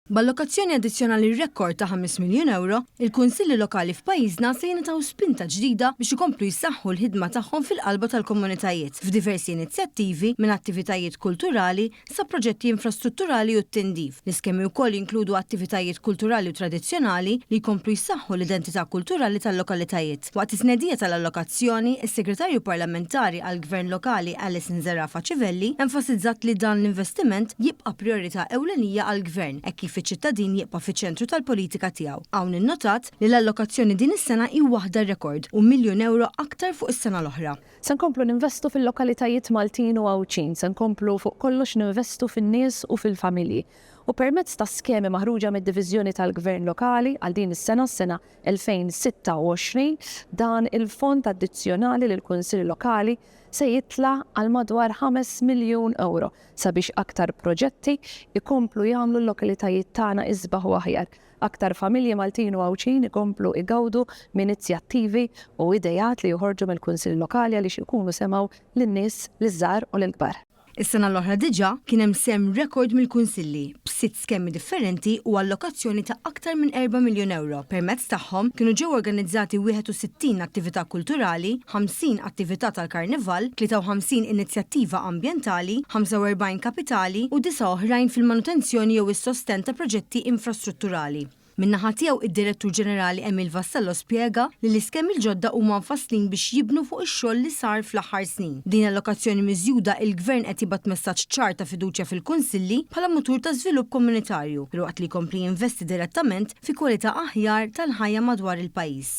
B'allokazzjoni addizzjonali rekord ta' 5 miljun euro, il-kunsilli lokali f'pajjiżna se jingħataw spinta ġdida biex ikomplu jsaħħu l-ħidma tagħhom fil-qalba tal-komunitajiet f'diversi inizjattivi minn attivitajiet kulturali sa proġetti infrastrutturali u t-tindif. L-iskemi wkoll jinkludu attivitajiet kulturali u tradizzjonali li jkomplu jsaħħu l-identità kulturali tal-lokalitajiet. Waqt is-snedija tal-allokazzjoni, is-Segretarju Parlamentari għall-Gvern Lokali Alison Zerafa Civelli enfasizzat li dan l-investiment jibqa' priorità ewlenija għall-Gvern kif iċ-ċittadin jibqa' fiċ-ċentru tal-politika tiegħu. Hawn innotat li l-allokazzjoni din is-sena hi waħda rekord u miljun euro aktar fuq is-sena l-oħra. Se nkomplu ninvestu fil-lokalitajiet Maltin u Għawċin, se nkomplu fuq kollox ninvestu fin-nies u fil-familji. U permezz ta' skemi maħruġa mid-Diviżjoni tal-Gvern Lokali għal din is-sena, s-sena 2026, dan il-fond addizzjonali lill-Kunsilli Lokali se jitla għal madwar 5 miljun euro sabiex aktar proġetti ikomplu jagħmlu l-lokalitajiet tagħna isbaħ u aħjar. Aktar familji Maltin u Għawċin ikomplu igawdu minn inizjattivi u idejat li joħorġu mill-Kunsill Lokali għaliex ikunu semgħu lin-nies l-iżgħar u l-kbar. Is-sena l-oħra diġà kien hemm sem rekord mill-kunsilli b'6 skemmi differenti u allokazzjoni ta' aktar minn 4 miljun euro. Permezz tagħhom kienu ġew organizzati 61 attività kulturali, 50 attività tal-karnival, 53 inizjattiva ambjentali, 45 kapitali u 9 oħrajn fil-manutenzjoni jew is-sosten ta' proġetti infrastrutturali. Min-naħa tiegħu id-Direttur Ġenerali Emil Vassallo spjega li l-iskemi l-ġodda huma mfasslin biex jibnu fuq ix-xogħol li sar fl-aħħar snin. Din allokazzjoni miżjuda il-Gvern qed jibgħat messaġġ ċar ta' fiduċja fil-kunsilli bħala mutur ta' żvilupp komunitarju, waqt li jkompli jinvesti direttament fi kwalità aħjar tal-ħajja madwar il-pajjiż.